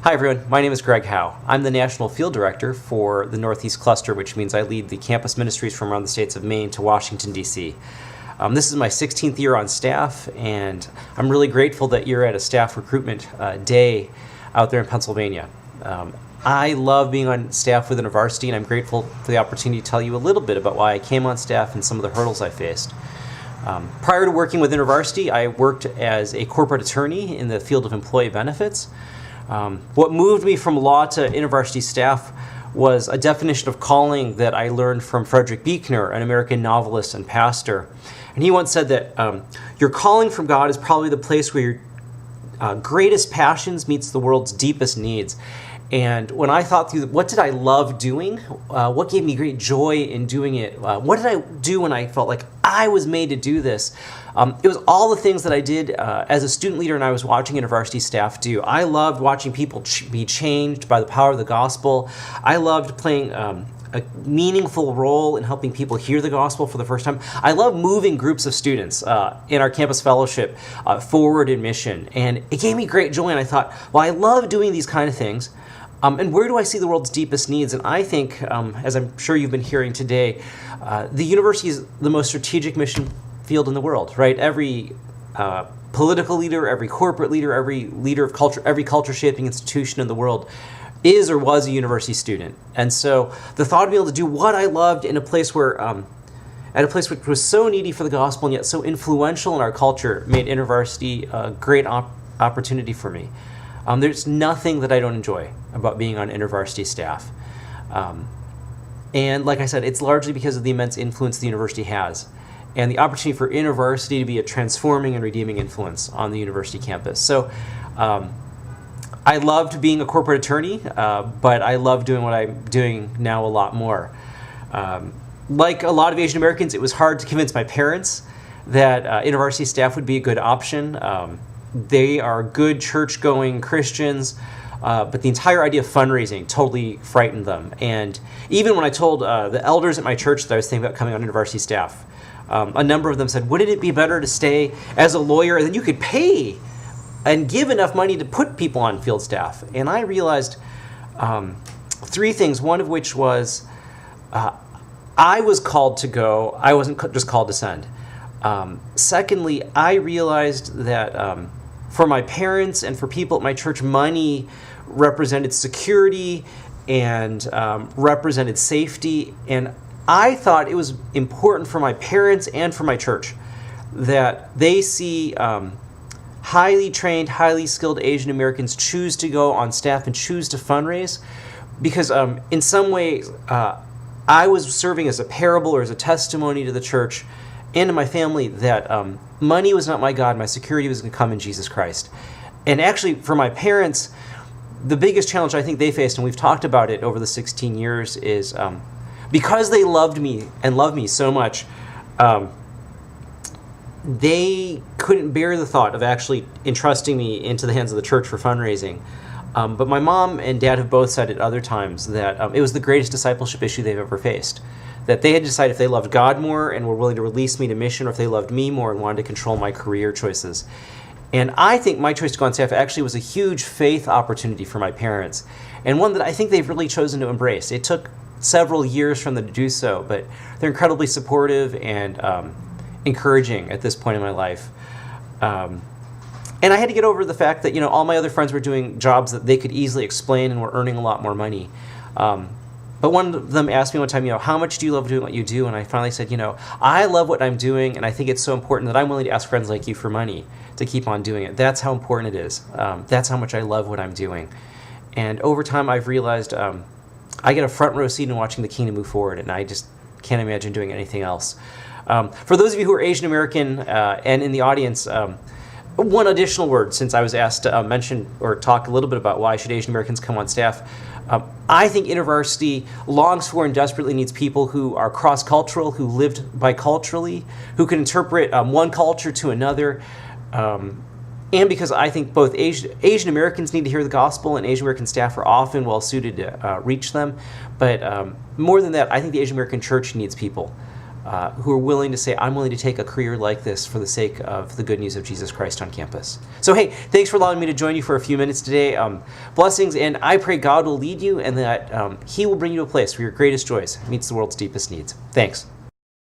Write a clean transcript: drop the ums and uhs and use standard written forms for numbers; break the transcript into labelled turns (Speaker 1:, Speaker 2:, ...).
Speaker 1: Hi everyone, my name is Gerg Jao. I'm the National Field Director for the Northeast Cluster, which means I lead the campus ministries from around the states of Maine to Washington, D.C. This is my 16th year on staff, and I'm really grateful that you're at a staff recruitment day out there in Pennsylvania. I love being on staff within a varsity, and I'm grateful for the opportunity to tell you a little bit about why I came on staff and some of the hurdles I faced. Prior to working with InterVarsity, I worked as a corporate attorney in the field of employee benefits. What moved me from law to InterVarsity staff was a definition of calling that I learned from Frederick Buechner, an American novelist and pastor. And he once said that your calling from God is probably the place where your greatest passions meets the world's deepest needs. And when I thought through what did I love doing, what gave me great joy in doing it, what did I do when I felt like I was made to do this, it was all the things that I did as a student leader and I was watching InterVarsity staff do. I loved watching people be changed by the power of the gospel. I loved playing a meaningful role in helping people hear the gospel for the first time. I love moving groups of students in our campus fellowship forward in mission. And it gave me great joy, and I thought, well, I love doing these kind of things. And where do I see the world's deepest needs? And I think, as I'm sure you've been hearing today, the university is the most strategic mission field in the world, right? Every political leader, every corporate leader, every leader of culture, every culture-shaping institution in the world is or was a university student. And so the thought of being able to do what I loved in a place where, at a place which was so needy for the gospel and yet so influential in our culture, made InterVarsity a great opportunity for me. There's nothing that I don't enjoy about being on InterVarsity staff. And like I said, it's largely because of the immense influence the university has and the opportunity for InterVarsity to be a transforming and redeeming influence on the university campus. So I loved being a corporate attorney, but I love doing what I'm doing now a lot more. Like a lot of Asian Americans, it was hard to convince my parents that InterVarsity staff would be a good option. They are good church-going Christians, but the entire idea of fundraising totally frightened them. And even when I told the elders at my church that I was thinking about coming on InterVarsity staff, a number of them said, wouldn't it be better to stay as a lawyer and then you could pay and give enough money to put people on field staff? And I realized three things, one of which was I was called to go. I wasn't just called to send. Secondly, I realized that for my parents and for people at my church, money represented security and represented safety. And I thought it was important for my parents and for my church that they see highly trained, highly skilled Asian Americans choose to go on staff and choose to fundraise, because in some ways I was serving as a parable or as a testimony to the church and to my family that money was not my God, my security was going to come in Jesus Christ. And actually, for my parents, the biggest challenge I think they faced, and we've talked about it over the 16 years, is because they loved me and love me so much, they couldn't bear the thought of actually entrusting me into the hands of the church for fundraising. But my mom and dad have both said at other times that it was the greatest discipleship issue they've ever faced. That they had decided if they loved God more and were willing to release me to mission, or if they loved me more and wanted to control my career choices. And I think my choice to go on staff actually was a huge faith opportunity for my parents, and one that I think they've really chosen to embrace. It took several years for them to do so, but they're incredibly supportive and encouraging at this point in my life. And I had to get over the fact that, all my other friends were doing jobs that they could easily explain and were earning a lot more money. But one of them asked me one time, how much do you love doing what you do? And I finally said, I love what I'm doing, and I think it's so important that I'm willing to ask friends like you for money to keep on doing it. That's how important it is. That's how much I love what I'm doing. And over time, I've realized I get a front row seat in watching the kingdom move forward, and I just can't imagine doing anything else. For those of you who are Asian American and in the audience, one additional word, since I was asked to mention or talk a little bit about why should Asian Americans come on staff. I think InterVarsity longs for and desperately needs people who are cross-cultural, who lived biculturally, who can interpret one culture to another. And because I think both Asian Americans need to hear the gospel, and Asian American staff are often well-suited to reach them. But more than that, I think the Asian American church needs people who are willing to say, I'm willing to take a career like this for the sake of the good news of Jesus Christ on campus. So hey, thanks for allowing me to join you for a few minutes today. Blessings, and I pray God will lead you and that He will bring you to a place where your greatest joys meets the world's deepest needs. Thanks.